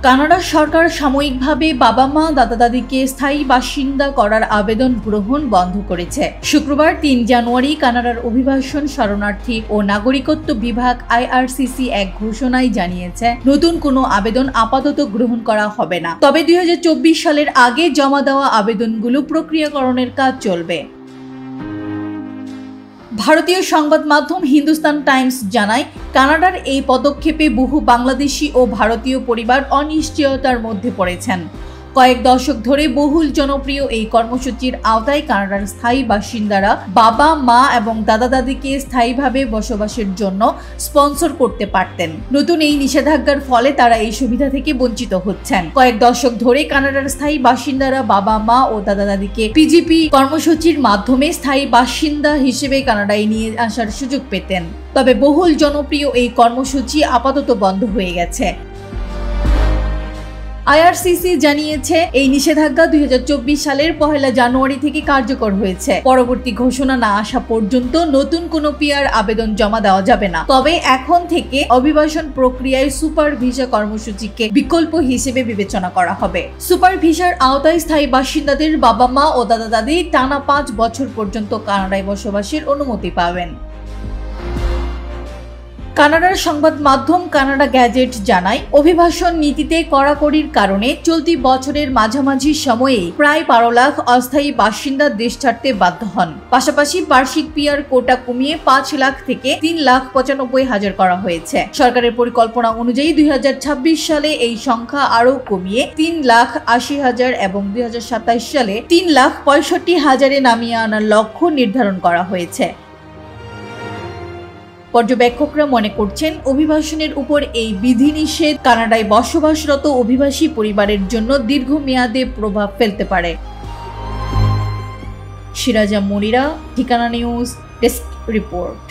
Canada সরকার সাময়িকভাবে বাবা মা দাদা দাদিকে স্থায়ী বাসিন্দা করার আবেদন গ্রহণ বন্ধ করেছে। শুক্রবার ৩ জানুয়ারি কানাডার অভিবাসন, শরণার্থী ও নাগরিকত্ব বিভাগ IRCC এক ঘোষণায় জানিয়েছে, নতুন কোনো আবেদন আপাতত গ্রহণ করা হবে না। তবে ২০২৪ সালের আগে জমা দেওয়া আবেদনগুলো প্রক্রিয়াকরণের কাজ চলবে। ভারতীয় সংবাদ মাধ্যম হিন্দুস্তান টাইমস জানায়, কানাডার এই পদক্ষেপে বহু বাংলাদেশি ও ভারতীয় পরিবার অনিশ্চয়তার মধ্যে পড়েছেন। কয়েক দশক ধরে বহুল জনপ্রিয় এই কর্মসূচির আওতায় কানাডার স্থায়ী বাসিন্দারা বাবা মা এবং দাদা দাদিকে স্থায়ীভাবে বসবাসের জন্য স্পন্সর করতে পারতেন। নতুন এই নিষেধাজ্ঞার ফলে তারা এই সুবিধা থেকে বঞ্চিত হচ্ছেন। কয়েক দশক ধরে কানাডার স্থায়ী বাসিন্দারা বাবা মা ও দাদা দাদিকে PGP কর্মসূচির মাধ্যমে স্থায়ী বাসিন্দা হিসেবে কানাডায় নিয়ে আসার সুযোগ পেতেন। তবে বহুল জনপ্রিয় এই কর্মসূচি আপাতত বন্ধ হয়ে গেছে। IRCC জানিয়েছে, এই নিষেধাজ্ঞা ২০২৪ সালের ১ জানুয়ারি থেকে কার্যকর হয়েছে। পরবর্তী ঘোষণা না আসা পর্যন্ত নতুন কোনো PR আবেদন জমা দেওয়া যাবে না। তবে এখন থেকে অভিবাসন প্রক্রিয়ায় সুপার ভিসা কর্মসূচিকে বিকল্প হিসেবে বিবেচনা করা হবে। সুপার ভিসার আওতায় স্থায়ী বাসিন্দাদের বাবা মা ও দাদা দাদি টানা ৫ বছর পর্যন্ত কানাডায় বসবাসের অনুমতি পাবেন। কানাডার সংবাদ মাধ্যম কানাডা গ্যাজেট জানায়, অভিবাসন নীতিতে কড়াকড়ির কারণে চলতি বছরের মাঝামাঝি সময়ে প্রায় ১২ লাখ অস্থায়ী বাসিন্দা দেশ ছাড়তে বাধ্য হন। পাশাপাশি বার্ষিক PR কোটা কমিয়ে ৫ লাখ থেকে ৩,৯৫,০০০ করা হয়েছে। সরকারের পরিকল্পনা অনুযায়ী ২০২৬ সালে এই সংখ্যা আরও কমিয়ে ৩,৮০,০০০ এবং ২০২৭ সালে ৩,৬৫,০০০-এ নামিয়ে আনার লক্ষ্য নির্ধারণ করা হয়েছে। পর্যবেক্ষকরা মনে করছেন, অভিবাসনের উপর এই বিধিনিষেধ কানাডায় বসবাসরত অভিবাসী পরিবারের জন্য দীর্ঘমেয়াদে প্রভাব ফেলতে পারে। সিরাজা মনিরা, ঠিকানা নিউজ ডেস্ক রিপোর্ট।